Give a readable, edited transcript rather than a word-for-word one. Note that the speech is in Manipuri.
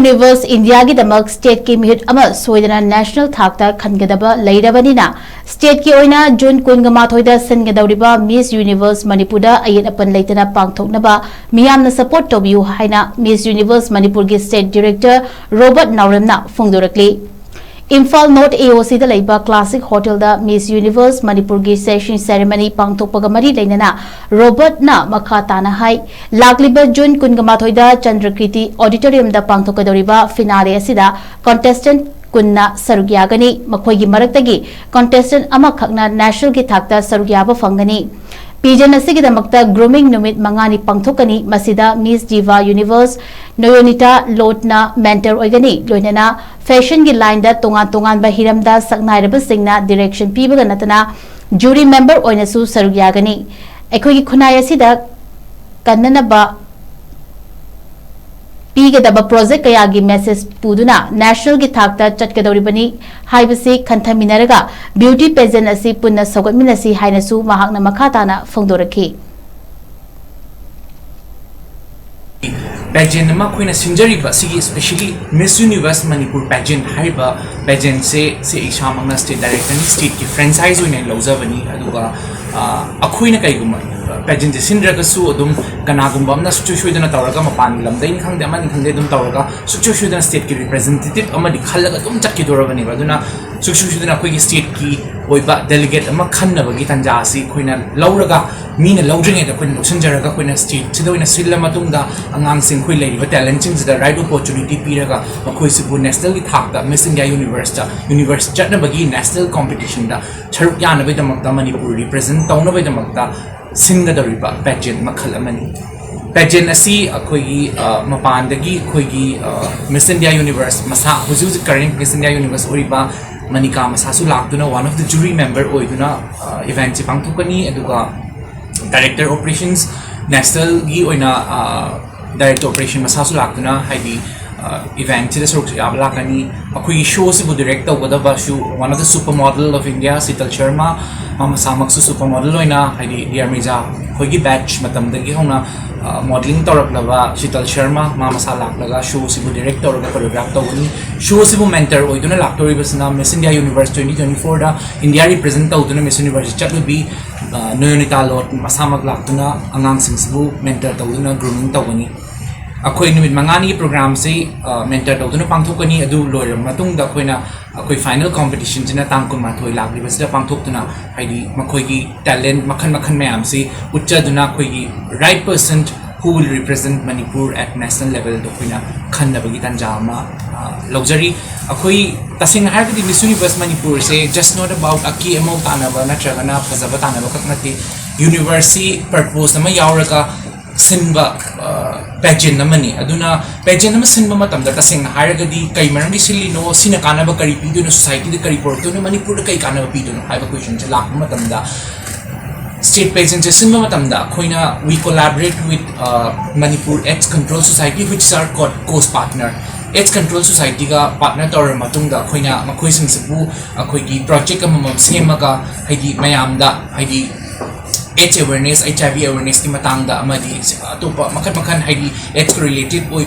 यूनिवर्स इंडिया गिदमक स्टेट की मिहुत अमा सोइदना नेशनल थाकता खनगदबा लैरबनिना स्टेट की ओइना जून 28 सिनगदौरिबा मिस यूनिवर्स मणिपुर अयेत अपन लेइतना पांगथोकनबा मियामना सपोर्ट तोबियु हाइना मिस यूनिवर्स मणिपुर की स्टेट डायरेक्टर रोबर्ट नाउरेमना फोंगदोरक्ली इम्फाल नॉर्थ AOC दा लैबा क्लासिक होटल दा मिस यूनिवर्स मणिपुर की सेशन सेरेमनी पांगथोकपगा मरी लैनना रोबर्ट ना मखा ताना हाई लाक्लिबा जून 28 दा चंद्रकृति ऑडिटोरियम दा पांगथोकदोरिबा फिनाले असिदा कंटेस्टेंट कुन्ना सरुग्यागनी मखोइगी मरक्तगी कंटेस्टेंट अमखकना नेशनल की थाकता सरुग्याबा फंगनी पीजन असिगिदमक्ता ग्रूमिंग नुमित मंगानी पांगथोकनी मसिदा मिस जीवा यूनिवर्स नोयोनिता लोटना मेंटर ओइगनी लोइनना फैशन की लाइन दा तोंगान तोंगान बा हिरमदा सकनाइरबा सिंगना डायरेक्शन पीबगा नतना जूरी मेंबर ओइनसु सरुग्यागनी एखोइगी खुनाय असिदा कन्ननबा पीगदबा प्रोजेक्ट कयागी मैसेज पुदुना नेशनल की थाकता चटकदौरिबनी हाइबसी खंथमिनरगा ब्यूटी पेजेंट असि पुन्ना सौगतमिनसी हाइनसु महाकना मखाताना फोंदोरखी पेजेंट मा खोइना सिंजरीबा सिगी specially Miss universe Manipur pageant हाइबा पेजेंट से इशामंगना स्टेट डायरेक्टर स्टेट की फ्रेंचाइज होइने लौजबनी अदुगा अखोइना कइगुमा पेजेंट सिंद्रगसु अदुम कनागुम्बा अमना सुचु सुइदना तौरगा मपान लमदैन खंगदे अमन खंगदे दुम तौरगा सुचु सुइदना स्टेट की रिप्रेजेंटेटिव अमदि खल्लगा दुम चक्किदोरबनी बदुना सुचु सुइदना खोइगी स्टेट की ओइबा डेलीगेट अमा खन्नबगी तंजा असि खोइना लौरगा मीना लौद्रिङेदा खोइना लौसनजरगा खोइना स्टेट सिदोइना सिल्ला मतुंगदा अंगांसिंग खोइ लैरिबा टैलेंटसिंग सिदा राइट अपॉर्चुनिटी पीरगा मखोइसिबु नेशनल की थाकता मिस इंडिया यूनिवर्स चटनबगी नेशनल कॉम्पिटिशन दा छरुक यानबैदमक्ता मणिपुर रिप्रेजेंट तौनबैदमक्ता सिंगदौरिबा पेजेंट मखल अमनी पेजेंट असी अखोइगी मपानदगी अखोइगी मिस इंडिया यूनिवर्स मसा हुजु करेंट मिस इंडिया यूनिवर्स ओरिबा मनिका मसासु लाक्तुना one of the jury member ओइदुना इवेंट से पांगथोकनी अदुगा डायरेक्टर ऑपरेशंस नेशनल गी ओइना डायरेक्टर ऑपरेशन मसासु लाक्तुना हाइदी इवेंट से सरुक याब लाकनी अखोइगी शो से डायरेक्ट तौगदबा show one of the super model of India Sheetal Sharma मामा सामक्सु सुपर मॉडल ओइना हाइदी डियर मिर्जा खोइगी बैच मतमदगी होना मॉडलिंग तौरक्लबा शीतल शर्मा मामा सा लाक्लगा शो से डायरेक्ट तौरगा कोरियोग्राफ तौगनी शो से मेंटर ओइदुना लाक्तोरिबसना मिस इंडिया यूनिवर्स 2024 दा इंडिया रिप्रेजेंट तौदुना मिस यूनिवर्स चटलुबी नोयोनिता लोट मसामक लाक्तुना अंगांसिंगसबु मेंटर तौदुना ग्रूमिंग तौगनी अखोई निमित मंगानी प्रोग्राम से मेंटर तौदुना पांगथोकनी अदु लोइरम मतुंगदा अखोइना अखोई फाइनल कॉम्पिटिशन जिना तांग कुमाथोइ लाक्लिबसदा पांगथोकतुना हाइदी मखोइगी टैलेंट मखन मखन मैम से उच्चदुना अखोइगी right person who will represent Manipur at national level do khoina khannabagi tanjama luxury akhoi tasing hargadi Miss Universe Manipur se just not about aki emo tanaba natragana phazaba tanaba kaknati university purpose ama yauraga sinba pageant namani aduna pageant nama sinba matamda tasing hargadi kai marangi silino sina kanaba kari pidu no society de kari porto no Manipur kai kanaba pidu no haiba question je lak matamda state pageant sinba matamda khoina we collaborate with Manipur AIDS Control Society which is our coast partner AIDS Control Society ga partner tor matungda khoina makhoi singsibu akhoi gi project amam semaga haidi mayamda haidi AIDS awareness HIV awareness ki matangda amadi atopa makan haidi AIDS related oi